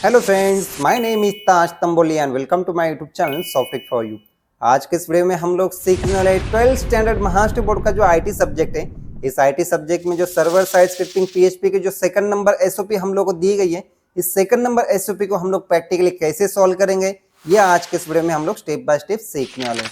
Hello friends, my name is Taj Tamboli and welcome to my YouTube channel Softtech for you. आज के इस video में हम लोग सीखने वाले 12th स्टैंडर्ड महाराष्ट्र बोर्ड का जो आईटी सब्जेक्ट है, इस आईटी सब्जेक्ट में जो सर्वर साइड स्क्रिप्टिंग पीएचपी के जो सेकंड नंबर एसओपी हम लोग को दी गई है, इस सेकंड नंबर एसओपी को हम लोग प्रैक्टिकली कैसे सॉल्व करेंगे, ये आज के इस वीडियो में हम लोग स्टेप बाय स्टेप सीखने वाले हैं।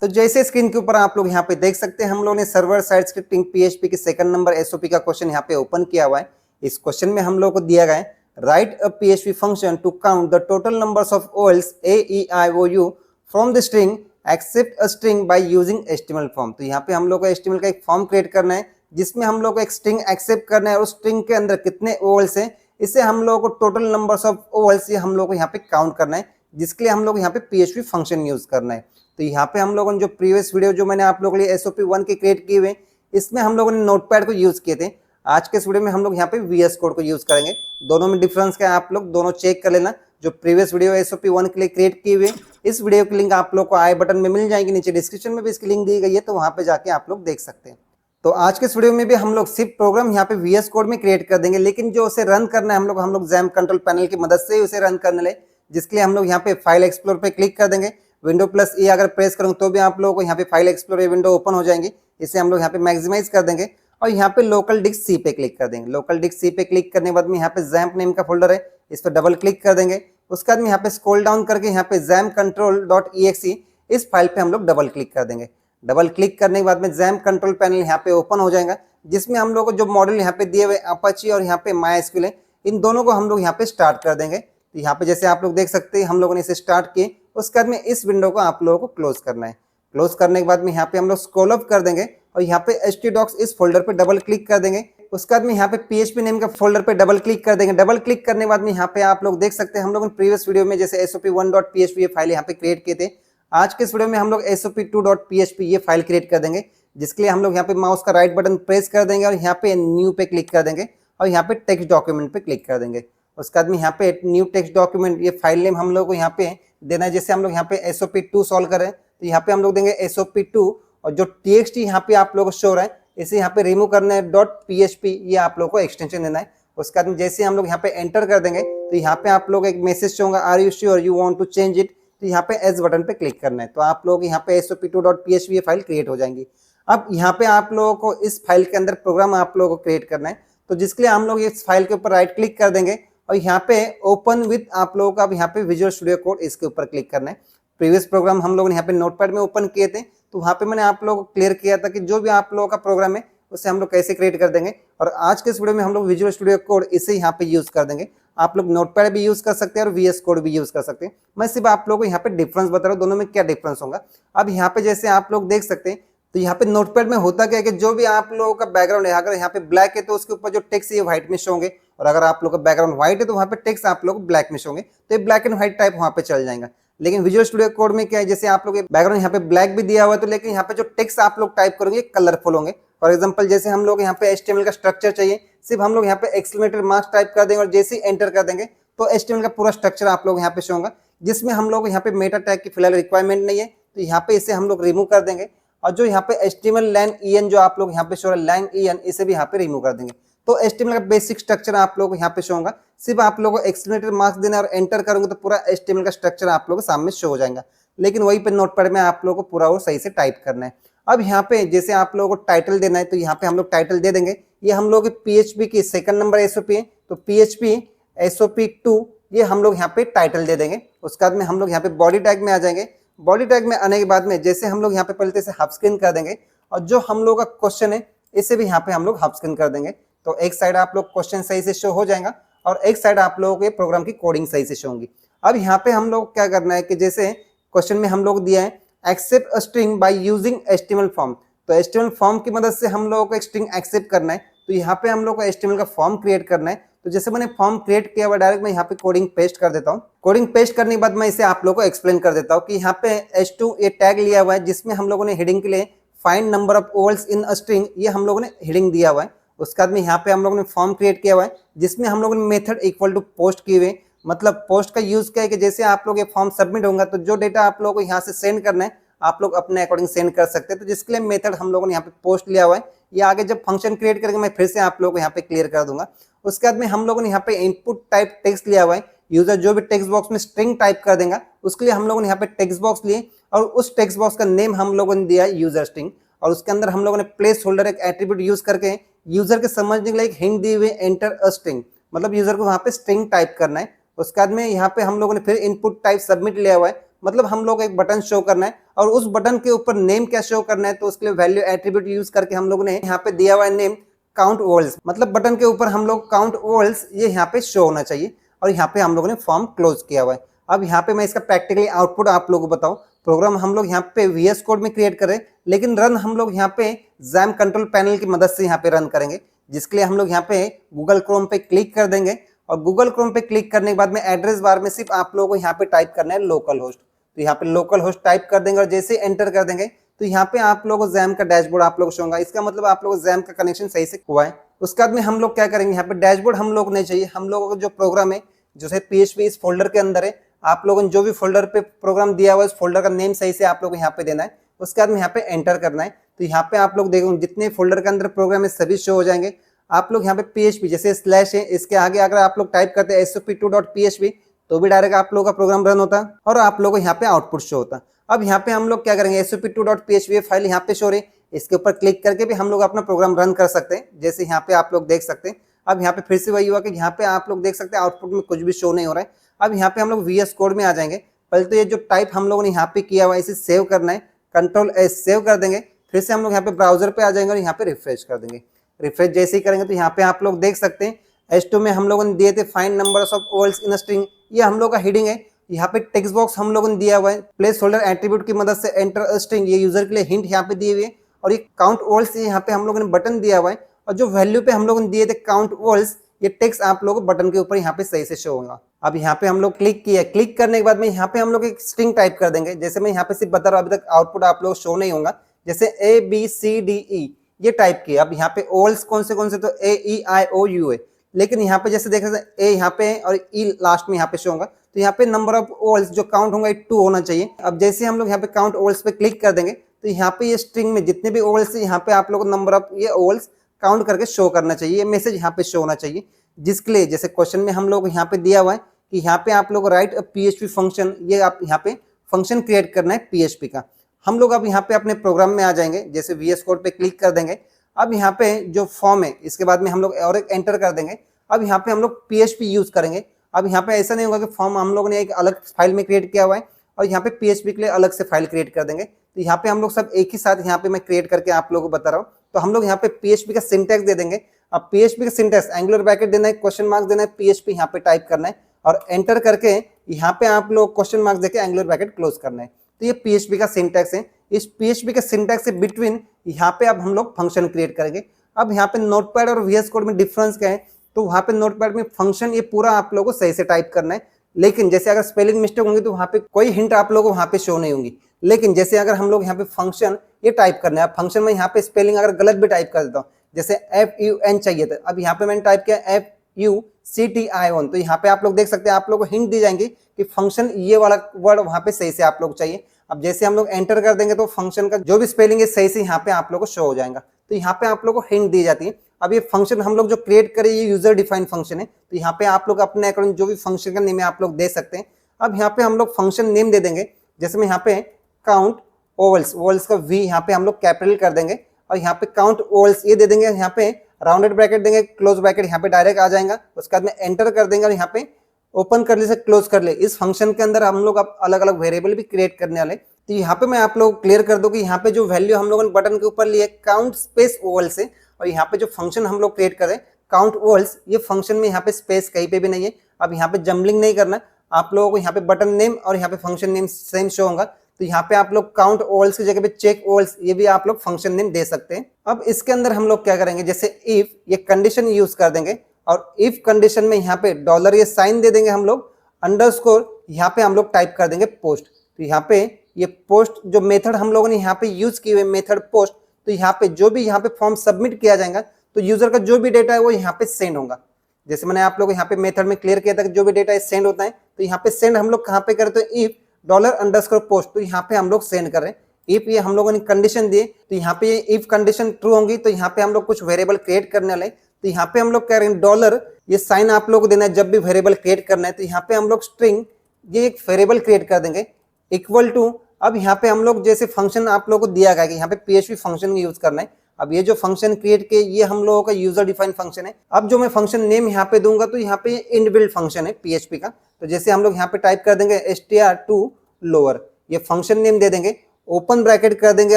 तो जैसे स्क्रीन के ऊपर आप लोग यहाँ पे देख सकते हैं, हम लोग ने सर्वर साइड स्क्रिप्टिंग पीएचपी के सेकंड नंबर एसओपी का क्वेश्चन यहाँ पे ओपन किया हुआ है। इस क्वेश्चन में हम लोग को दिया गया है, write a PHP function to count the total numbers of OLs A, E, I, O, U from the string except a string by using HTML form। तो यहाँ पे हम लोग को HTML का एक फॉर्म क्रिएट करना है जिसमें हम लोग को एक स्ट्रिंग एक्सेप्ट करना है और स्ट्रिंग के अंदर कितने OLs हैं इसे हम लोग को टोटल नंबर्स ऑफ OLs ये हम लोग को यहाँ पे काउंट करना है, जिसके लिए हम लोग यहाँ पे PHP फंक्शन यूज करना है। तो यहाँ पे हम लोगों ने जो प्रीवियस वीडियो जो मैंने आप लोगों के लिए SOP 1 के क्रिएट किए हुए, इसमें हम लोगों ने नोटपैड को यूज किए थे। आज के इस वीडियो में हम लोग यहाँ पे VS कोड को यूज करेंगे। दोनों में डिफरेंस क्या है आप लोग दोनों चेक कर लेना। जो प्रीवियस वीडियो SOP 1 के लिए क्रिएट किए हुए, इस वीडियो की लिंक आप लोग को आई बटन में मिल जाएगी, नीचे डिस्क्रिप्शन में भी इसकी लिंक दी गई है, तो वहां पे जाके आप लोग देख सकते हैं। तो आज के इस वीडियो में भी हम लोग सिर्फ प्रोग्राम यहाँ पे VS कोड में क्रिएट कर देंगे, लेकिन जो उसे रन करना है हम लोग XAMPP कंट्रोल पैनल की मदद से उसे रन करने ले, जिसके लिए हम लोग यहाँ पे फाइल एक्सप्लोर पे क्लिक कर देंगे। Windows+E अगर प्रेस करूँ तो भी आप लोगों को यहाँ पे फाइल एक्सप्लोर विंडो ओपन हो जाएंगे। इसे हम लोग यहाँ पे मैक्सिमाइज कर देंगे और यहाँ पे लोकल डिस्क सी पे क्लिक कर देंगे। लोकल डिस्क सी पे क्लिक करने के बाद में यहाँ पे XAMPP नेम का फोल्डर है, इस पर डबल क्लिक कर देंगे। उसके बाद में यहाँ पे स्क्रॉल डाउन करके यहाँ पे XAMPP-control.exe इस फाइल पे हम लोग डबल क्लिक कर देंगे। डबल क्लिक करने के बाद में XAMPP कंट्रोल पैनल यहाँ पे ओपन हो जाएगा, जिसमें हम लोग को जो मॉडल यहाँ पे दिए हुए अपाची और यहाँ पे MySQL है, इन दोनों को हम लोग यहाँ पे स्टार्ट कर देंगे। तो यहाँ पे जैसे आप लोग देख सकते हैं हम लोगों ने इसे स्टार्ट किए। उसके बाद में इस विंडो को आप लोगों को क्लोज करना है। क्लोज करने के बाद में यहाँ पे हम लोग स्क्रॉल अप कर देंगे और यहाँ पे htdocs इस फोल्डर पे डबल क्लिक कर देंगे। उसके बाद में यहाँ पे PHP नेम का फोल्डर पे डबल क्लिक कर देंगे। डबल क्लिक करने के बाद में यहाँ पे आप लोग देख सकते हैं हम लोग प्रीवियस वीडियो में जैसे SOP1.php ये फाइल यहाँ पे क्रिएट किए थे। आज के इस वीडियो में हम लोग SOP2.php ये फाइल क्रिएट कर देंगे, जिसके लिए हम लोग यहाँ पे माउस का राइट बटन प्रेस कर देंगे और यहाँ पे न्यू पे क्लिक कर देंगे और यहाँ पे टेक्स्ट डॉक्यूमेंट पे क्लिक कर देंगे। उसके बाद में यहाँ पे न्यू टेक्स्ट डॉक्यूमेंट ये फाइल नेम हम लोग को यहाँ पे देना है। जैसे हम लोग यहाँ पे SOP2 सॉल्व करें तो यहाँ पे हम लोग देंगे SOP2 और जो TXT यहाँ पे आप लोगों को शो रहा है इसे यहाँ पे रिमूव करना है .php ये आप लोगों को एक्सटेंशन देना है। उसके बाद में जैसे हम लोग यहाँ पे एंटर कर देंगे तो यहाँ पे आप लोग एक मैसेज होगा, are you sure you want to change it, तो यहाँ पे एस बटन पे क्लिक करना है। तो आप लोग यहाँ पे SOP2.php ये फाइल क्रिएट हो जाएंगी। अब यहाँ पे आप लोगों को इस फाइल के अंदर प्रोग्राम आप लोगों को क्रिएट करना है, तो जिसके लिए हम लोग इस फाइल के ऊपर राइट क्लिक कर देंगे और यहाँ पे ओपन विद आप लोगों का यहाँ पे विजुअल स्टूडियो कोड इसके ऊपर क्लिक करना है। प्रीवियस प्रोग्राम हम लोगों ने यहाँ पे नोटपैड में ओपन किए थे, तो वहाँ पे मैंने आप लोगों को क्लियर किया था कि जो भी आप लोगों का प्रोग्राम है उसे हम लोग कैसे क्रिएट कर देंगे। और आज के इस वीडियो में हम लोग विजुअल स्टूडियो कोड इसे यहाँ पे यूज कर देंगे। आप लोग नोटपैड भी यूज कर सकते हैं और VS कोड भी यूज कर सकते हैं। मैं सिर्फ आप लोगों को यहाँ पे डिफरेंस बता रहा हूँ दोनों में क्या डिफरेंस होगा। अब यहाँ पे जैसे आप लोग देख सकते हैं तो यहाँ पे नोटपैड में होता क्या है कि जो भी आप लोगों का बैकग्राउंड है, अगर यहाँ पे ब्लैक है तो उसके ऊपर जो टेक्स्ट है व्हाइट में शो होंगे, और अगर आप लोग का बैकग्राउंड व्हाइट है तो वहाँ पे टेक्स्ट आप लोग ब्लैक में शो होंगे, तो ये ब्लैक एंड व्हाइट टाइप वहाँ पे चल जाएगा। लेकिन विजुअल स्टूडियो कोड में क्या है, जैसे आप लोग बैकग्राउंड यहाँ पे ब्लैक भी दिया हुआ है तो लेकिन यहाँ पे जो टेक्स्ट आप लोग टाइप करोगे कलरफुल होंगे। फॉर एग्जांपल जैसे हम लोग यहाँ पे HTML का स्ट्रक्चर चाहिए, सिर्फ हम लोग यहाँ पे एक्सक्लेमेटरी मार्क्स टाइप कर देंगे और जैसे ही एंटर कर देंगे तो HTML का पूरा स्ट्रक्चर आप लोग यहाँ पे शो होगा, जिसमें हम लोग यहाँ पे मेटा टैग की फिलहाल रिक्वायरमेंट नहीं है, तो यहाँ पे इसे हम लोग रिमूव कर देंगे। और जो यहाँ पे HTML len en जो आप लोग यहाँ पे शो है len en इसे भी यहाँ पे रिमूव कर देंगे। तो HTML का बेसिक स्ट्रक्चर आप लोग यहाँ पे शो होगा, सिर्फ आप लोगों को एक्सक्लेमेटरी मार्क्स देना और एंटर करोगे तो पूरा HTML का स्ट्रक्चर आप लोगों के सामने शो हो जाएगा। लेकिन वहीं पे नोटपैड में आप लोगों को पूरा वो सही से टाइप करना है। अब यहाँ पे जैसे आप लोगों को टाइटल देना है तो यहाँ पे हम लोग टाइटल दे देंगे। ये हम लोग PHP की सेकंड नंबर SOP है, तो PHP SOP2 ये हम लोग यहाँ पे टाइटल दे देंगे। उसके बाद में हम लोग यहाँ पे बॉडी टैग में आ जाएंगे। बॉडी टैग में आने के बाद में जैसे हम लोग यहाँ पे पहले से हाफ स्क्रीन कर देंगे और जो हम लोग का क्वेश्चन है इसे भी यहाँ पे हम लोग हाफ स्क्रीन कर देंगे। तो एक साइड आप लोग क्वेश्चन सही से शो हो जाएगा और एक साइड आप लोगों के प्रोग्राम की कोडिंग सही से शो होंगी। अब यहाँ पे हम लोग क्या करना है कि जैसे क्वेश्चन में हम लोग दिया है accept a string by using HTML form, तो HTML फॉर्म की मदद से हम लोगों को एक स्ट्रिंग एक्सेप्ट करना है। तो यहाँ पे हम लोग को HTML का फॉर्म क्रिएट करना है। तो जैसे मैंने फॉर्म क्रिएट किया हुआ डायरेक्ट मैं यहाँ पे कोडिंग पेस्ट कर देता हूँ। कोडिंग पेस्ट करने के बाद मैं इसे आप लोगों को एक्सप्लेन कर देता हूँ कि यहाँ पे H2 ये टैग लिया हुआ है, जिसमें हम लोगों ने हेडिंग के लिए find number of OLs in a string ये हम लोगों ने हेडिंग दिया हुआ है। उसके बाद में यहाँ पे हम लोगों ने फॉर्म क्रिएट किया हुआ है, जिसमें हम लोगों ने मेथड इक्वल टू पोस्ट किए हुए। मतलब पोस्ट का यूज क्या है कि जैसे आप लोग ये फॉर्म सबमिट होगा तो जो डेटा आप लोगों को यहाँ से सेंड करना है आप लोग अपने अकॉर्डिंग सेंड कर सकते हैं। तो जिसके लिए मेथड हम लोगों ने यहाँ पे पोस्ट लिया हुआ है। ये आगे जब फंक्शन क्रिएट करेंगे मैं फिर से आप लोगों को यहाँ पे क्लियर कर दूंगा। उसके बाद में हम लोगों ने यहाँ पे इनपुट टाइप टेक्स्ट लिया हुआ है, यूजर जो भी टेक्स्ट बॉक्स में स्ट्रिंग टाइप कर देगा उसके लिए हम लोगों ने यहाँ पे टेक्स्ट बॉक्स लिए और उस टेक्स्ट बॉक्स का नेम हम लोगों ने दिया यूजर स्ट्रिंग और उसके अंदर हम लोगों ने प्लेस होल्डर एक एट्रीब्यूट यूज करके यूजर के समझने के लिए एक हिंट दिए हुए एंटर अ स्ट्रिंग, मतलब यूजर को वहां पे स्ट्रिंग टाइप करना है। उसके बाद में यहाँ पे हम लोगों ने फिर इनपुट टाइप सबमिट लिया हुआ है, मतलब हम लोग एक बटन शो करना है और उस बटन के ऊपर नेम क्या शो करना है, तो उसके लिए वैल्यू एट्रीब्यूट यूज करके हम लोगों ने यहाँ पे दिया हुआ है नेम काउंट वॉल्स, मतलब बटन के ऊपर हम लोग काउंट वॉल्स ये यहाँ पे शो होना चाहिए और यहाँ पे हम लोगों ने फॉर्म क्लोज किया हुआ है। अब यहाँ पे मैं इसका प्रैक्टिकली आउटपुट आप लोगों को बताऊं, प्रोग्राम हम लोग यहाँ पे VS कोड में क्रिएट करें लेकिन रन हम लोग यहाँ पे जैम कंट्रोल पैनल की मदद से यहाँ पे रन करेंगे, जिसके लिए हम लोग यहाँ पे गूगल क्रोम पे क्लिक कर देंगे और गूगल क्रोम पे क्लिक करने के बाद में एड्रेस बार में सिर्फ आप लोगों को यहाँ पे टाइप करना है लोकल होस्ट, तो यहाँ पे लोकल होस्ट टाइप कर देंगे और जैसे एंटर कर देंगे तो यहाँ पे आप लोगों को जैम का डैशबोर्ड आप लोगों को शो होगा, इसका मतलब आप लोगों को जैम का कनेक्शन सही से हुआ है। उसके बाद में हम लोग क्या करेंगे, यहाँ पे डैशबोर्ड हम लोग नहीं चाहिए, हम लोगों का जो प्रोग्राम है जैसे PHP इस फोल्डर के अंदर है, आप लोगों ने जो भी फोल्डर पे प्रोग्राम दिया हुआ है उस फोल्डर का नेम सही से आप लोगों को यहाँ पे देना है। उसके बाद में यहाँ पे एंटर करना है, तो यहाँ पे आप लोग देखोगे जितने फोल्डर के अंदर प्रोग्राम है सभी शो हो जाएंगे। आप लोग यहाँ पे PHP जैसे स्लैश है इसके आगे अगर आप लोग टाइप करते हैं sop2.php तो भी डायरेक्ट आप लोगों का प्रोग्राम रन होता और आप लोगों को यहाँ पे आउटपुट शो होता। अब यहाँ पे हम लोग क्या करेंगे, sop2.php फाइल यहाँ पे शो रही, इसके ऊपर क्लिक करके भी हम लोग अपना प्रोग्राम रन कर सकते हैं, जैसे यहाँ पे आप लोग देख सकते हैं। अब यहाँ पे फिर से वही हुआ कि यहाँ पे आप लोग देख सकते हैं आउटपुट में कुछ भी शो नहीं हो रहा है। अब यहाँ पे हम लोग VS कोड में आ जाएंगे, पहले तो ये जो टाइप हम लोगों ने यहाँ पे किया हुआ है इसे सेव करना है, Ctrl+S सेव कर देंगे, फिर से हम लोग यहाँ पे ब्राउजर पे आ जाएंगे और यहाँ पे रिफ्रेश कर देंगे। रिफ्रेश जैसे ही करेंगे तो यहाँ पे आप लोग देख सकते हैं H2 में हम लोगों ने दिए थे find numbers of walls in string, ये हम लोग का हेडिंग है। यहाँ पे टेक्स्ट बॉक्स हम लोगों ने दिया हुआ है, प्लेस होल्डर एट्रीब्यूट की मदद से एंटर अ स्ट्रिंग, ये यूजर के लिए हिंट यहाँ पे दिए हुए और ये काउंट वॉल्स यहाँ पे हम लोगों ने बटन दिया हुआ है और जो वैल्यू पे हम लोगों ने दिए थे काउंट वॉल्स ये टेक्स्ट आप लोगों को बटन के ऊपर यहाँ पे सही से शो होगा। अब यहाँ पे हम लोग क्लिक किया, क्लिक करने के बाद में यहाँ पे हम लोग एक स्ट्रिंग टाइप कर देंगे, जैसे मैं यहाँ पे सिर्फ बता रहा हूँ अभी तक आउटपुट आप लोग शो नहीं होगा, जैसे ABCDE ये टाइप किया। अब यहाँ पे ओल्स कौन से तो AEIOU है, लेकिन यहाँ पे जैसे देख सकते A यहाँ पे और E लास्ट में यहाँ पे शो होगा, तो यहाँ पे नंबर ऑफ ओल्स जो काउंट होगा 2 होना चाहिए। अब जैसे हम लोग यहाँ पे काउंट ओल्स पे क्लिक कर देंगे तो यहाँ पे ये स्ट्रिंग में जितने भी ओल्स है यहाँ पे आप लोग नंबर ऑफ ये ओल्स काउंट करके शो करना चाहिए, ये मैसेज यहाँ पे शो होना चाहिए, जिसके लिए जैसे क्वेश्चन में हम लोग यहाँ पे दिया हुआ है कि यहाँ पे आप लोग राइट अ PHP फंक्शन, ये आप यहाँ पे फंक्शन क्रिएट करना है PHP का। हम लोग अब यहाँ पे अपने प्रोग्राम में आ जाएंगे, जैसे VS कोड पे क्लिक कर देंगे। अब यहाँ पे जो फॉर्म है इसके बाद में हम लोग और एक एंटर कर देंगे। अब यहाँ पे हम लोग PHP यूज करेंगे। अब यहाँ पे ऐसा नहीं होगा कि फॉर्म हम लोग ने एक अलग फाइल में क्रिएट किया हुआ है और यहाँ पे PHP के लिए अलग से फाइल क्रिएट कर देंगे, तो यहाँ पे हम लोग सब एक ही साथ यहाँ पे मैं क्रिएट करके आप लोगों को बता रहा हूँ। तो हम लोग यहाँ पे PHP का सिंटैक्स दे देंगे। अब PHP का सिंटैक्स एंगुलर ब्रैकेट देना है, क्वेश्चन मार्क्स देना है, PHP यहाँ पे टाइप करना है और एंटर करके यहाँ पे आप लोग क्वेश्चन मार्क्स देके एंगुलर ब्रैकेट क्लोज करना है। तो ये PHP का सिंटैक्स है। इस PHP के सिंटैक्स से बिटवीन यहाँ पे अब हम लोग फंक्शन क्रिएट करेंगे। अब यहाँ पे नोटपैड और VS कोड में डिफरेंस क्या है, तो वहाँ पे नोटपैड में फंक्शन ये पूरा आप लोगों को सही से टाइप करना है, लेकिन जैसे अगर स्पेलिंग मिस्टेक होंगी तो वहाँ पे कोई हिंट आप लोगों को वहाँ पे शो नहीं होंगी। लेकिन जैसे अगर हम लोग यहाँ पे फंक्शन ये टाइप करना है, फंक्शन में यहाँ पे स्पेलिंग अगर गलत भी टाइप कर देता हूँ, जैसे FUN चाहिए था, अब यहाँ पे मैंने टाइप किया FUCTION, तो यहाँ पे आप लोग देख सकते हैं आप लोग को हिंट दी जाएंगी कि फंक्शन ये वाला वर्ड वहाँ पे सही से आप लोग चाहिए। अब जैसे हम लोग एंटर कर देंगे तो फंक्शन का जो भी स्पेलिंग है सही से यहाँ पे आप लोग को शो हो जाएगा, तो यहाँ पे आप लोग को हिंट दी जाती है। अब ये फंक्शन हम लोग जो क्रिएट करें ये यूजर डिफाइंड फंक्शन है, तो यहाँ पे आप लोग अपने अकॉर्डिंग जो भी फंक्शन का नेम है आप लोग दे सकते हैं। अब यहाँ पे हम लोग फंक्शन नेम दे देंगे, जैसे मैं यहाँ पे काउंट ओवल्स, वोल्स का V यहाँ पे हम लोग कैपिटल कर देंगे और यहाँ पे काउंट ओवल्स ये दे देंगे, यहाँ पे राउंडेड ब्रैकेट देंगे, क्लोज ब्रैकेट यहाँ पे डायरेक्ट आ जाएगा। उसके बाद में एंटर कर देंगे और यहाँ पे ओपन कर ले से क्लोज कर ले। इस फंक्शन के अंदर हम लोग अब अलग अलग वेरिएबल भी क्रिएट करने वाले, तो यहाँ पे मैं आप लोग क्लियर कर दूं कि यहाँ पे जो वैल्यू हम लोगों ने बटन के ऊपर लिए काउंट स्पेस ओवल्स है और यहाँ पे जो फंक्शन हम लोग क्रिएट करें काउंट ओवल्स, ये फंक्शन में यहाँ पे स्पेस कहीं पे भी नहीं है। अब यहाँ पे जम्बलिंग नहीं करना, आप लोगों को यहाँ पे बटन नेम और यहाँ पे फंक्शन नेम सेम शो होगा, तो यहाँ पे आप लोग काउंट ओवल्स की जगह पे चेक ओवल्स ये भी आप लोग फंक्शन नेम दे सकते हैं। अब इसके अंदर हम लोग क्या करेंगे, जैसे इफ ये कंडीशन यूज कर देंगे और इफ कंडीशन में यहाँ पे डॉलर ये साइन दे देंगे हम लोग, अंडरस्कोर यहाँ पे हम लोग टाइप कर देंगे पोस्ट। तो यहाँ पे ये पोस्ट जो मेथड हम लोगों ने यहाँ पे यूज किए हुए मेथड पोस्ट, तो यहाँ पे जो भी यहाँ पे फॉर्म सबमिट किया जाएगा तो यूजर का जो भी डेटा है वो यहाँ पे सेंड होगा। जैसे मैंने आप लोग यहाँ पे मेथड में क्लियर किया था कि जो भी डेटा सेंड होता है, तो यहाँ पे सेंड हम लोग कहाँ पे करते हैं, इफ $_पोस्ट, तो यहाँ पे हम लोग सेंड कर रहे हैं। इफ ये हम लोगों ने कंडीशन दिए, तो यहाँ पे इफ कंडीशन ट्रू होंगी तो यहाँ पे हम लोग कुछ वेरिएबल क्रिएट करने वाले, तो यहाँ पे हम लोग कह रहे हैं डॉलर, ये साइन आप लोग को देना है जब भी वेरिएबल क्रिएट करना है। तो यहाँ पे हम लोग स्ट्रिंग, ये एक वेरिएबल क्रिएट कर देंगे इक्वल टू, अब यहाँ पे हम लोग जैसे फंक्शन आप लोगों को दिया गया कि यहाँ पे PHP फंक्शन यूज करना है। अब ये जो फंक्शन क्रिएट किए ये हम लोगों का यूजर डिफाइंड फंक्शन है। अब जो मैं फंक्शन नेम यहाँ पे दूंगा तो यहाँ पे इनबिल्ट फंक्शन है PHP का। तो जैसे हम लोग यहाँ पे टाइप कर देंगे str2 लोअर, ये फंक्शन नेम दे देंगे, ओपन ब्रैकेट कर देंगे,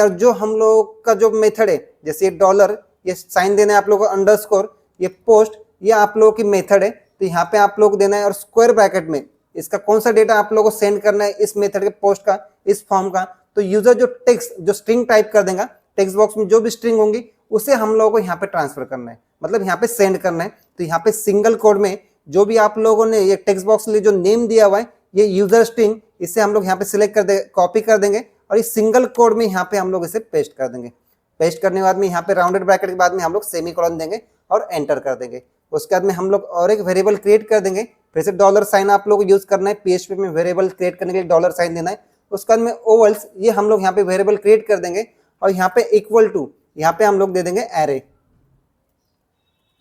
और जो हम लोग का जो मेथड है जैसे डॉलर, ये साइन देना है आप लोगों को अंडरस्कोर, ये पोस्ट, ये आप लोगों की मेथड है। तो यहाँ पे आप लोग देना है, और स्क्वायर ब्रैकेट में इसका कौन सा डेटा आप लोगों को सेंड करना है इस मेथड के पोस्ट का, इस फॉर्म का। तो यूजर जो टेक्स्ट, जो स्ट्रिंग टाइप कर देगा, टेक्स्ट बॉक्स में जो भी स्ट्रिंग होंगी उसे हम लोगों को यहाँ पे ट्रांसफर करना है, मतलब यहाँ पे सेंड करना है। तो यहाँ पे सिंगल कोड में जो भी आप लोगों ने ये टेक्स्ट बॉक्स के लिए जो नेम दिया हुआ है, ये यूजर स्ट्रिंग, इसे हम लोग यहाँ पे सिलेक्ट कर दे, कॉपी कर देंगे, और इस सिंगल कोड में यहाँ पे हम लोग इसे पेस्ट कर देंगे। पेस्ट करने के बाद में यहाँ पे राउंडेड ब्रैकेट के बाद में हम लोग सेमीकोलन देंगे और एंटर कर देंगे। उसके बाद में हम लोग और एक वेरिएबल क्रिएट कर देंगे, फिर से डॉलर साइन आप लोग को यूज करना है, PHP में वेरिएबल क्रिएट करने के लिए डॉलर साइन देना है। उसके बाद में ओवल्स, ये हम लोग यहाँ पे वेरिएबल क्रिएट कर देंगे, और यहाँ पे इक्वल टू, यहाँ पे हम लोग दे देंगे एरे।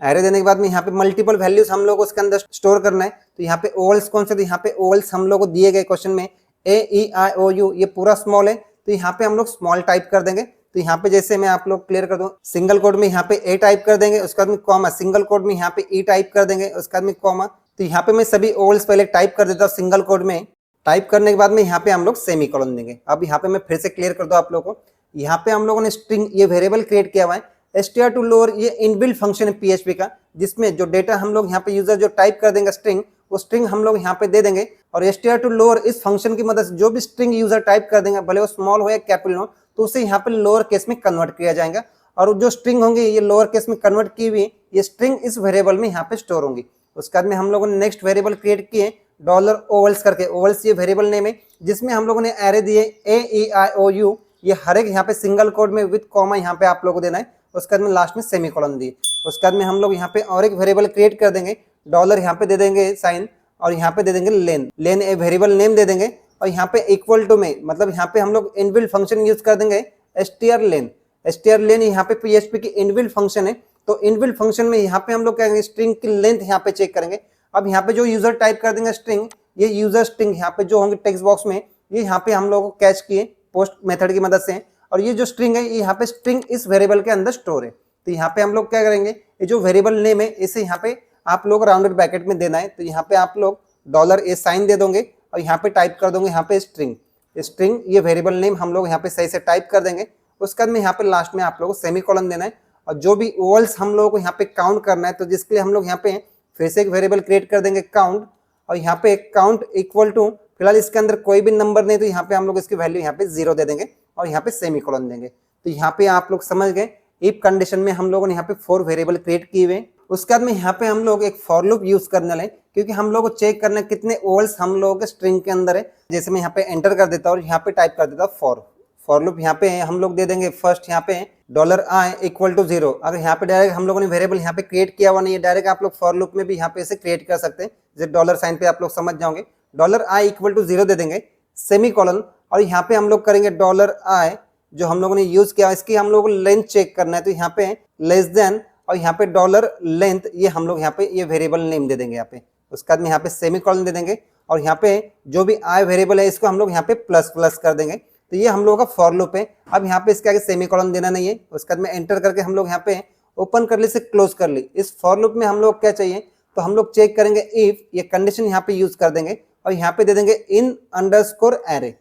एरे देने के बाद में यहाँ पे मल्टीपल वैल्यूज हम लोग उसके अंदर स्टोर करना है। तो यहाँ पे ओवल्स कौन से, तो यहाँ पे ओवल्स हम लोग को दिए गए क्वेश्चन में AEIOU, ये पूरा स्मॉल है, तो यहाँ पे हम लोग स्मॉल टाइप कर देंगे। तो यहाँ पे जैसे मैं आप लोग क्लियर कर दूं, सिंगल कोड में यहाँ पे A टाइप कर देंगे, उसके बाद में कॉमा, सिंगल कोड में यहाँ पे E टाइप कर देंगे, उसके बाद में कॉमा। तो यहाँ पे मैं सभी ओवल्स पहले टाइप कर देता हूँ सिंगल कोड में, टाइप करने के बाद में यहाँ पे हम लोग सेमीकोलन देंगे। अब यहाँ पे मैं फिर से क्लियर कर दूं आप लोगों को, यहाँ पे हम लोगों ने स्ट्रिंग, ये वेरिएबल क्रिएट किया हुआ है str2 लोअर, ये इनबिल्ट फंक्शन है PHP का, जिसमें जो डेटा हम लोग यहाँ पे यूजर जो टाइप कर देंगे स्ट्रिंग, वो स्ट्रिंग हम लोग यहाँ पे दे देंगे। और str2 लोअर इस फंक्शन की मदद से जो भी स्ट्रिंग यूजर टाइप कर देंगे, भले वो स्मॉल हो या कैपिटल हो, तो उसे यहाँ पे लोअर केस में कन्वर्ट किया जाएगा, और जो स्ट्रिंग होंगी ये लोअर केस में कन्वर्ट की हुई ये स्ट्रिंग इस वेरिएबल में यहाँ पे स्टोर होंगी। उसके बाद में हम लोगों ने नेक्स्ट वेरिएबल क्रिएट किए डॉलर ओवल्स करके, ओवल्स ये वेरिएबल नेम है, जिसमें हम लोगों ने एरे दिए AEIOU, ये हर एक यहाँ पे सिंगल कोड में विद कॉमा यहाँ पे आप लोगों को देना है। उसके बाद में लास्ट में सेमीकोलन दिए। उसके बाद में हम लोग यहाँ पे और एक वेरिएबल क्रिएट कर देंगे, डॉलर यहाँ पे दे देंगे साइन, और यहाँ पे दे देंगे लेन, लेन ए वेरिएबल नेम दे देंगे, और यहाँ पे इक्वल टू में, मतलब यहाँ पे हम लोग इनबिल्ट फंक्शन यूज कर देंगे str लेन। str लेन यहाँ पे PHP की इनबिल्ट फंक्शन है, तो इनबिल्ट फंक्शन में यहाँ पे हम लोग कहेंगे स्ट्रिंग की लेंथ यहाँ पे चेक करेंगे। अब यहाँ पे जो यूजर टाइप कर देंगे स्ट्रिंग, ये यूजर स्ट्रिंग यहाँ पे जो होंगे टेक्स्ट बॉक्स में, ये यहाँ पे हम लोग को कैच किए पोस्ट मेथड की मदद से, और ये जो स्ट्रिंग है ये यहाँ पे स्ट्रिंग इस वेरिएबल के अंदर स्टोर है। तो यहाँ पे हम लोग क्या करेंगे, ये जो वेरिएबल नेम है इसे यहाँ पे आप लोग राउंडेड ब्रैकेट में देना है। तो यहाँ पे आप लोग डॉलर ए साइन दे दोगे, और यहाँ पे टाइप कर दोगे यहाँ पे स्ट्रिंग, स्ट्रिंग ये वेरिएबल नेम हम लोग यहाँ पे सही से टाइप कर देंगे। उसके बाद में यहाँ पे लास्ट में आप लोगों को सेमीकोलन देना है, और जो भी ओवल्स हम लोगों को यहाँ पे काउंट करना है, तो जिसके लिए हम लोग यहाँ पे फिर से एक वेरिएबल क्रिएट कर देंगे काउंट, और यहाँ पे काउंट इक्वल टू, फिलहाल इसके अंदर कोई भी नंबर नहीं, तो यहाँ पे हम लोग इसकी वैल्यू यहाँ पे 0 दे देंगे, और यहाँ पे सेमीकोलन देंगे। तो यहाँ पे आप लोग समझ गए, इफ कंडीशन में हम लोगों ने यहाँ पे 4 वेरिएबल क्रिएट किए हुए। उसके बाद में यहाँ पे हम लोग एक फॉर लूप यूज करने लगे, क्योंकि हम लोग को चेक करना है कितने ओवल्स हम लोगों के स्ट्रिंग के अंदर है। जैसे मैं यहाँ पे एंटर कर देता हूँ और यहाँ पे टाइप कर देता हूँ फॉर लूप, यहाँ पे हम लोग दे देंगे फर्स्ट यहाँ पे $i इक्वल टू 0। अगर यहाँ पे डायरेक्ट हम लोगों ने वेरिएबल यहाँ पे क्रिएट किया हुआ नहीं है, डायरेक्ट आप लोग फॉर लूप में भी यहाँ पे इसे क्रिएट कर सकते हैं, जैसे डॉलर साइन पे आप लोग समझ जाओगे। $i इक्वल टू 0 दे देंगे, सेमीकोलन, और यहाँ पे हम लोग करेंगे $i जो हम लोगों ने यूज किया, इसकी हम लोग को लेंथ चेक करना है, तो यहाँ पे लेस देन, और यहाँ पे डॉलर लेंथ, ये हम लोग यहाँ पे ये वेरिएबल नेम दे देंगे यहाँ पे। उसके बाद में यहाँ पे सेमीकोलन दे देंगे, और यहाँ पे जो भी i वेरिएबल है इसको हम लोग यहाँ पे प्लस प्लस कर देंगे। तो ये हम लोगों का फॉर लूप है। अब यहाँ पे इसके आगे सेमीकोलन देना नहीं है। उसके बाद में एंटर करके हम लोग यहाँ पे ओपन कर ली से क्लोज कर ली। इस फॉर लूप में हम लोग क्या चाहिए, तो हम लोग चेक करेंगे इफ, ये कंडीशन यहाँ पे यूज कर देंगे, और यहाँ पे दे देंगे इन अंडरस्कोर एरे।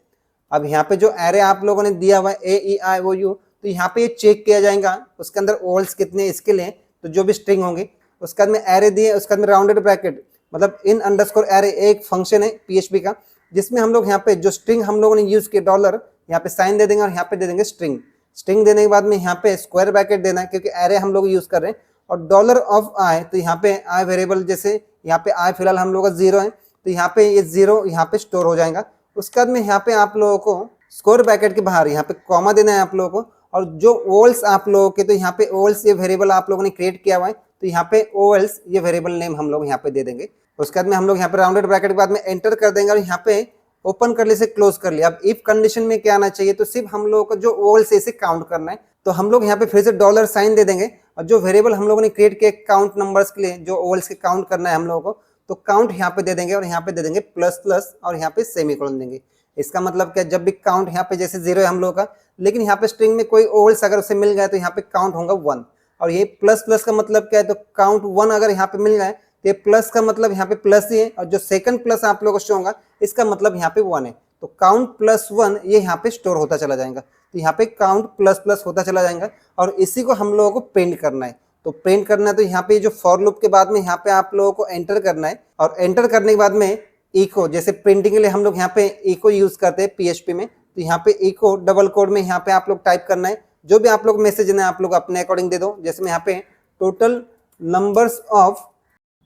अब यहाँ पे जो एरे आप लोगों ने दिया हुआ है AEIOU, तो यहाँ पे ये चेक किया जाएगा उसके अंदर ओवल्स कितने इसके लिए, तो जो भी स्ट्रिंग होंगे। उसके बाद में एरे दिए, उसके बाद में राउंडेड ब्रैकेट, मतलब इन अंडरस्कोर एरे एक फंक्शन है PHP का, जिसमें हम लोग यहाँ पे जो स्ट्रिंग हम लोगों ने यूज किया डॉलर, यहाँ पे साइन दे देंगे, और यहाँ पे दे देंगे स्ट्रिंग। स्ट्रिंग देने के बाद में यहाँ पे स्क्वायर ब्रैकेट देना है, क्योंकि एरे हम लोग यूज कर रहे हैं, और डॉलर ऑफ i, तो यहाँ पे i वेरिएबल, जैसे यहाँ पे i फिलहाल हम लोग का 0 है, तो यहाँ पे ये 0 यहाँ पे स्टोर हो जाएगा। उसके बाद में यहाँ पे आप लोगों को स्क्वायर ब्रैकेट के बाहर यहाँ पे कॉमा देना है आप लोगों को, और जो ओवल्स आप लोगों के, तो यहाँ पे ओवल्स ये वेरिएबल आप लोगों ने क्रिएट किया हुआ है, तो यहाँ पे ओवल्स ये वेरिएबल नेम हम लोग यहाँ पे दे देंगे। उसके बाद में हम लोग यहाँ पे राउंडेड ब्रैकेट के बाद में एंटर कर देंगे, और यहाँ पे ओपन कर ले से क्लोज कर लिया। अब इफ कंडीशन में क्या आना चाहिए, तो सिर्फ हम लोगों को जो ओवल्स है इसे काउंट करना है, तो हम लोग यहाँ पे फिर से डॉलर साइन दे देंगे, और जो वेरिएबल हम लोगों ने क्रिएट किया काउंट नंबर्स के लिए, जो ओवल्स के काउंट करना है हम लोगों को, तो काउंट यहाँ पे दे देंगे और यहाँ पे दे देंगे प्लस प्लस और यहाँ पे सेमीकोलन देंगे। इसका मतलब क्या, जब भी काउंट यहाँ पे जैसे 0 है हम लोगों का, लेकिन यहाँ पे स्ट्रिंग में कोई ओवल्स अगर उसे मिल गया तो यहाँ पे काउंट होगा 1। और ये प्लस प्लस का मतलब क्या है, तो काउंट 1 अगर यहाँ पे मिल जाए तो ये प्लस का मतलब यहाँ पे प्लस ही है, और जो सेकंड प्लस आप लोगों को शो होगा इसका मतलब यहाँ पे 1 है। तो काउंट प्लस 1 ये यहाँ पे स्टोर होता चला जाएगा। तो यहाँ पे काउंट प्लस प्लस होता चला जाएगा और इसी को हम लोगों को प्रिंट करना है। तो प्रिंट करना है तो यहाँ पे जो फॉर लूप के बाद में यहाँ पे आप लोगों को एंटर करना है, और एंटर करने के बाद में इको, जैसे प्रिंटिंग के लिए हम लोग यहाँ पे इको यूज करते हैं PHP में, तो यहाँ पे इको डबल कोड में यहाँ पे आप लोग टाइप करना है। जो भी आप लोग मैसेज है आप लोग अपने अकॉर्डिंग दे दो। जैसे मैं यहाँ पे टोटल नंबर्स ऑफ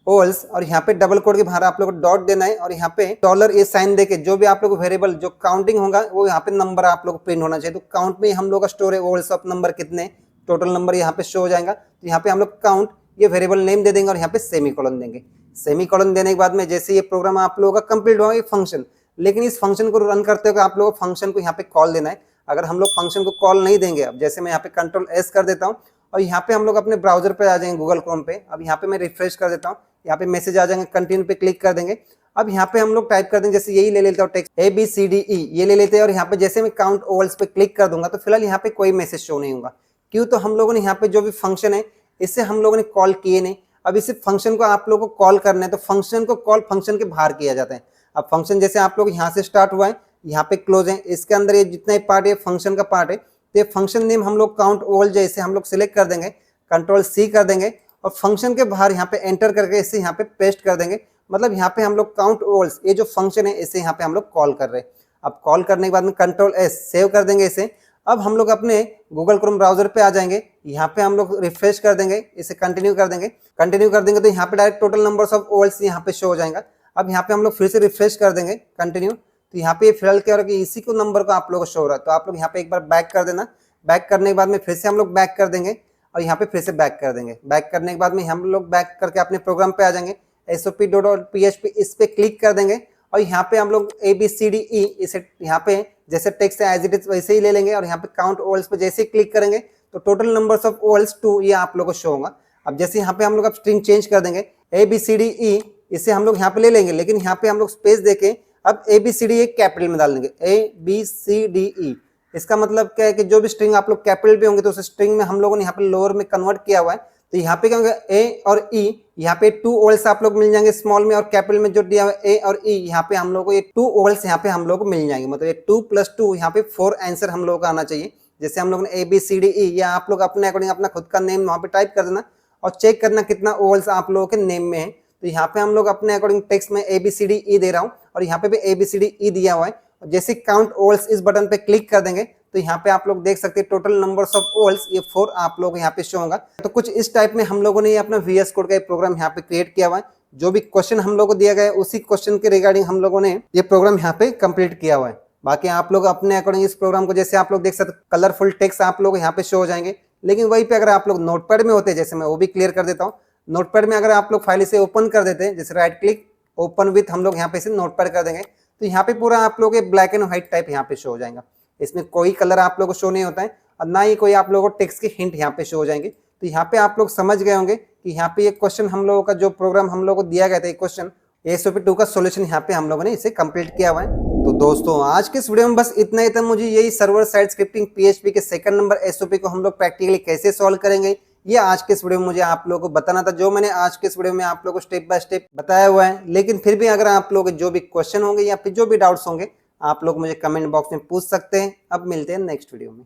ओवल्स, और यहाँ पे डबल कोड के बाहर आप लोग को डॉट देना है, और यहाँ पे डॉलर ए साइन देके जो भी आप लोग वेरिएबल जो काउंटिंग होगा वो यहाँ पे नंबर आप लोग को प्रिंट होना चाहिए। तो काउंट में हम लोग का स्टोर है ओवल्स ऑफ नंबर कितने, टोटल नंबर यहाँ पे शो हो जाएगा। तो यहाँ पे हम लोग काउंट ये वेरिएबल नेम दे देंगे और यहाँ पे सेमीकोलन देंगे। सेमीकोलन देने के बाद में जैसे ये प्रोग्राम आप लोगों का कंप्लीट होगा, ये फंक्शन, लेकिन इस फंक्शन को रन करते हुए आप लोगों को फंक्शन को यहाँ पे कॉल देना है। अगर हम लोग फंक्शन को कॉल नहीं देंगे, अब जैसे मैं यहाँ पे कंट्रोल S कर देता हूँ और यहाँ पे हम लोग अपने ब्राउजर पे आ जाएंगे गूगल क्रोम पे। अब यहाँ पे मैं रिफ्रेश कर देता हूँ, यहाँ पे मैसेज आ जाएंगे, कंटिन्यू पे क्लिक कर देंगे। अब यहाँ पे हम लोग टाइप कर देंगे, जैसे यही ले लेता हूँ टेक्स्ट ABCDE ये ले लेते हैं, और यहाँ पे जैसे मैं काउंट ओवल्स पे क्लिक कर दूंगा तो फिलहाल यहाँ पे कोई मैसेज शो नहीं होगा। क्यों, तो हम लोगों ने यहाँ पे जो भी फंक्शन है इससे हम लोगों ने कॉल किए नहीं। अब इसी फंक्शन को आप लोगों को कॉल करना है, तो फंक्शन को कॉल फंक्शन के बाहर किया जाता है। अब फंक्शन जैसे आप लोग यहाँ से स्टार्ट हुआ है, यहाँ पे क्लोज है, इसके अंदर ये जितना ही पार्ट है फंक्शन का पार्ट है। तो ये फंक्शन नेम हम लोग काउंट ओवल जैसे हम लोग सिलेक्ट कर देंगे, कंट्रोल C कर देंगे, और फंक्शन के बाहर यहाँ पे एंटर करके इसे यहाँ पे पेस्ट कर देंगे। मतलब यहाँ पे हम लोग काउंट ओवल्स ये जो फंक्शन है इसे यहाँ पे हम लोग कॉल कर रहे हैं। अब कॉल करने के बाद में कंट्रोल S सेव कर देंगे इसे। अब हम लोग अपने गूगल क्रोम ब्राउजर पे आ जाएंगे, यहाँ पे हम लोग रिफ्रेश कर देंगे, इसे कंटिन्यू कर देंगे। कंटिन्यू कर देंगे तो यहाँ पे direct total numbers of vowels यहाँ पे शो हो जाएगा। अब यहाँ पे हम लोग फिर से रिफ्रेश कर देंगे कंटिन्यू, तो यहाँ पे फिलहाल क्या हो रहा है कि इसी को नंबर को आप लोगों को शो हो रहा है। तो आप लोग यहाँ पे एक बार बैक कर देना। बैक करने के बाद में फिर से हम लोग बैक कर देंगे और यहाँ पे फिर से बैक कर देंगे। बैक करने के बाद में हम लोग बैक करके अपने प्रोग्राम पे आ जाएंगे, sop.php इस पे क्लिक कर देंगे, और यहाँ पे हम लोग ABCDE इसे यहाँ पे जैसे टेक्स्ट है एज इट इज वैसे ही ले लेंगे, और यहाँ पे काउंट ओवल्स पे जैसे ही क्लिक करेंगे तो टोटल नंबर्स ऑफ ओवल्स 2 ये आप लोगों को शो होगा। अब जैसे यहाँ पे हम लोग अब स्ट्रिंग चेंज कर देंगे, ABCDE इसे हम लोग यहाँ पे ले लेंगे, लेकिन यहाँ पे हम लोग स्पेस देके अब ABCD कैपिटल में डाल देंगे, ABCDE। इसका मतलब क्या है कि जो भी स्ट्रिंग आप लोग कैपिटल पे होंगे तो उस स्ट्रिंग में हम लोगों ने यहाँ पे लोअर में कन्वर्ट किया हुआ है। तो यहाँ पे क्या होगा, A और E, यहाँ पे 2 ओवल्स आप लोग मिल जाएंगे स्मॉल में, और कैपिटल में जो दिया हुआ है A और E यहाँ पे हम लोग को ये 2 ओवल्स यहाँ पे हम लोग को मिल जाएंगे। मतलब ये 2 + 2 यहाँ पे 4 आंसर हम लोग का आना चाहिए। जैसे हम लोग ने ABCDE, या आप लोग अपने अकॉर्डिंग अपना खुद का नेम वहाँ पे टाइप कर देना और चेक करना कितना ओवल्स आप लोगों के नेम में है। तो यहाँ पे हम लोग अपने अकॉर्डिंग टेक्स्ट में ABCDE दे रहा हूँ, और यहाँ पे भी ABCDE दिया हुआ है। जैसे काउंट ओवल्स इस बटन पे क्लिक कर देंगे तो यहाँ पे आप लोग देख सकते हैं टोटल नंबर्स ऑफ ओवल्स ये 4 आप लोग यहाँ पे शो होगा। तो कुछ इस टाइप में हम लोगों ने ये अपना VS कोड का एक प्रोग्राम यहाँ पे क्रिएट किया हुआ है। जो भी क्वेश्चन हम लोग को दिया गया है उसी क्वेश्चन के रिगार्डिंग हम लोगों ने ये प्रोग्राम यहाँ पे कंप्लीट किया हुआ है। बाकी आप लोग अपने अकॉर्डिंग इस प्रोग्राम को जैसे आप लोग देख सकते कलरफुल टेक्स्ट आप लोग यहाँ पे शो हो जाएंगे। लेकिन वहीं पे अगर आप लोग नोटपैड में होते, जैसे मैं वो भी क्लियर कर देता हूँ, नोटपैड में अगर आप लोग फाइल इसे ओपन कर देते हैं, जैसे राइट क्लिक ओपन विथ हम लोग यहाँ पे से नोटपैड कर देंगे, तो यहाँ पे पूरा आप लोग ब्लैक एंड व्हाइट टाइप यहाँ पे शो हो जाएगा। इसमें कोई कलर आप लोगों को शो नहीं होता है, और ना ही कोई आप लोगों को टेक्स्ट के हिंट यहाँ पे शो हो जाएंगे। तो यहाँ पे आप लोग समझ गए होंगे कि यहाँ पे ये क्वेश्चन हम लोगों का जो प्रोग्राम हम लोगों को दिया गया था, क्वेश्चन SOP2 का सॉल्यूशन यहाँ पे हम लोगों ने इसे कंप्लीट किया हुआ है। तो दोस्तों आज के इस वीडियो में बस इतना ही था। मुझे यही सर्वर साइड स्क्रिप्टिंग PHP के सेकंड नंबर SOP को हम लोग प्रैक्टिकली कैसे सॉल्व करेंगे, ये आज के इस वीडियो में मुझे आप लोगों को बताना था, जो मैंने आज के इस वीडियो में आप लोगों को स्टेप बाय स्टेप बताया हुआ है। लेकिन फिर भी अगर आप लोग जो भी क्वेश्चन होंगे या फिर जो भी डाउट्स होंगे आप लोग मुझे कमेंट बॉक्स में पूछ सकते हैं। अब मिलते हैं नेक्स्ट वीडियो में।